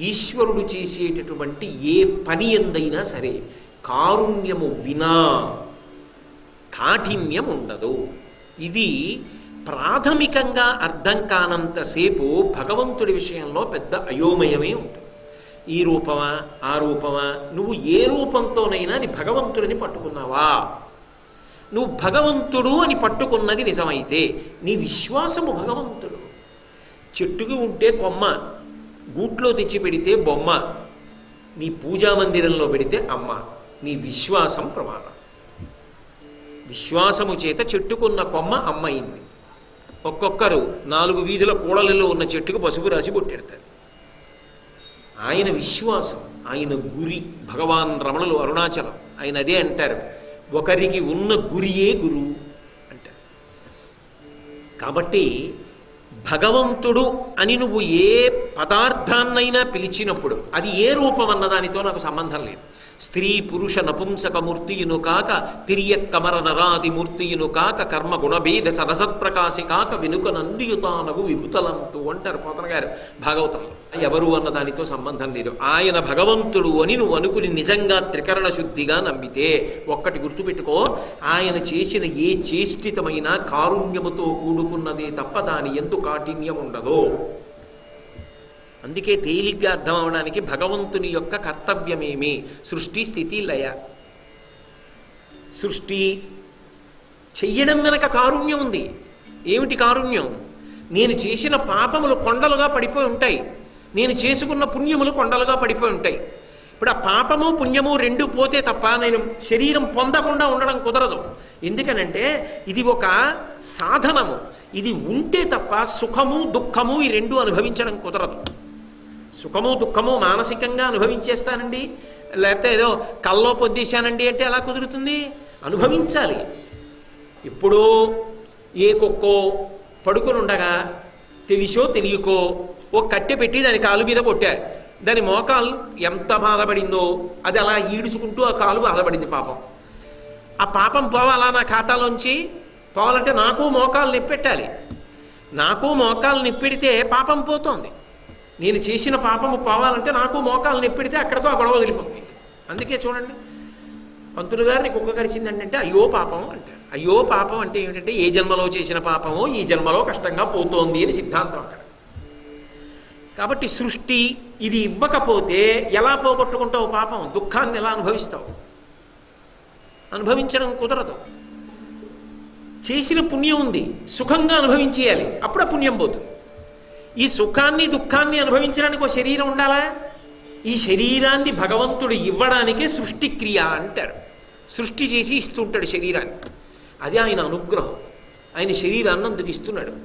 ఈశ్వరుడు చేసేటటువంటి ఏ పని ఎందైనా సరే కారుణ్యము వినా కాఠిన్యం ఉండదు. ఇది ప్రాథమికంగా అర్థం కానంతసేపు భగవంతుడి విషయంలో పెద్ద అయోమయమే ఉంటుంది. ఈ రూపమా ఆ రూపమా, నువ్వు ఏ రూపంతోనైనా నీ భగవంతుడిని పట్టుకున్నావా? నువ్వు భగవంతుడు అని పట్టుకున్నది నిజమైతే నీ విశ్వాసము భగవంతుడు. చెట్టుకి ఉంటే కొమ్మ, గూట్లో తెచ్చి పెడితే బొమ్మ, నీ పూజా మందిరంలో పెడితే అమ్మ. నీ విశ్వాసం ప్రమాణం. విశ్వాసము చేత చెట్టుకున్న కొమ్మ అమ్మైంది. ఒక్కొక్కరు 4 వీధుల కూడలిలో ఉన్న చెట్టుకు పసుపు రాసి కొట్టెడతారు. ఆయన విశ్వాసం, ఆయన గురి. భగవాన్ రమణులు అరుణాచలం ఆయన అదే అంటారు, ఒకరికి ఉన్న గురియే గురువు అంటారు. కాబట్టి భగవంతుడు అని నువ్వు ఏ పదార్థాన్నైనా పిలిచినప్పుడు అది ఏ రూపం అన్నదానితో నాకు సంబంధం లేదు. స్త్రీ పురుష నపుంసక మూర్తియును కాక తిరియ కమర నరాది మూర్తియును కాక కర్మ గుణభేద సరసత్ప్రకాశి కాక వెనుక నందియుతానగు విభుతలంతు అంటారు పోతన గారు భాగవతంలో. ఎవరు అన్నదానితో సంబంధం లేదు. ఆయన భగవంతుడు అని నువ్వు అనుకుని నిజంగా త్రికరణ శుద్ధిగా నమ్మితే ఒక్కటి గుర్తుపెట్టుకో, ఆయన చేసిన ఏ చేష్టితమైన కారుణ్యముతో కూడుకున్నదే తప్ప దాని ఎందు కాఠిన్యం ఉండదు. అందుకే తేలిగ్గా అర్థం అవడానికి భగవంతుని యొక్క కర్తవ్యమేమి? సృష్టి స్థితి లయ. సృష్టి చెయ్యడం వెనక కారుణ్యం ఉంది. ఏమిటి కారుణ్యం? నేను చేసిన పాపములు కొండలుగా పడిపోయి ఉంటాయి, నేను చేసుకున్న పుణ్యములు కొండలుగా పడిపోయి ఉంటాయి. ఇప్పుడు ఆ పాపము పుణ్యము రెండు పోతే తప్ప నేను శరీరం పొందకుండా ఉండడం కుదరదు. ఎందుకనంటే ఇది ఒక సాధనము. ఇది ఉంటే తప్ప సుఖము దుఃఖము ఈ రెండు అనుభవించడం కుదరదు. సుఖము దుఃఖము మానసికంగా అనుభవించేస్తానండి, లేకపోతే ఏదో కల్లో పొద్దేశానండి అంటే ఎలా కుదురుతుంది? అనుభవించాలి. ఎప్పుడో ఏ కుక్కో పడుకుని ఉండగా తెలిసో తెలియకో ఓ కట్టె పెట్టి దాని కాలు మీద కొట్టారు. దాని మోకాలు ఎంత బాధపడిందో అది అలా ఈడుచుకుంటూ ఆ కాలు బాధపడింది. పాపం ఆ పాపం పోవాలా నా ఖాతాలోంచి? పోవాలంటే నాకు మోకాలు నిప్పెట్టాలి. నాకు మోకాలు నిప్పెడితే పాపం పోతోంది. నేను చేసిన పాపము పోవాలంటే నాకు మోకాలు నిప్పెడితే అక్కడితో ఆ గొడవ వదిలిపోతుంది. అందుకే చూడండి, పంతులు గారిని కుక్క కరిచిందండి అంటే అయ్యో పాపం అంటారు. అయ్యో పాపం అంటే ఏమిటంటే ఏ జన్మలో చేసిన పాపమో ఈ జన్మలో కష్టంగా పోతోంది అని సిద్ధాంతం అక్కడ. కాబట్టి సృష్టి ఇది ఇవ్వకపోతే ఎలా పోగొట్టుకుంటావు పాపం? దుఃఖాన్ని ఎలా అనుభవిస్తావు? అనుభవించడం కుదరదు. చేసిన పుణ్యం ఉంది, సుఖంగా అనుభవించేయాలి, అప్పుడు ఆ పుణ్యం పోతుంది. ఈ సుఖాన్ని దుఃఖాన్ని అనుభవించడానికి ఒక శరీరం ఉండాలా? ఈ శరీరాన్ని భగవంతుడు ఇవ్వడానికే సృష్టి క్రియ అంటారు. సృష్టి చేసి ఇస్తుంటాడు శరీరాన్ని. అది ఆయన అనుగ్రహం. ఆయన శరీరాన్ని అందుకు ఇస్తున్నాడు.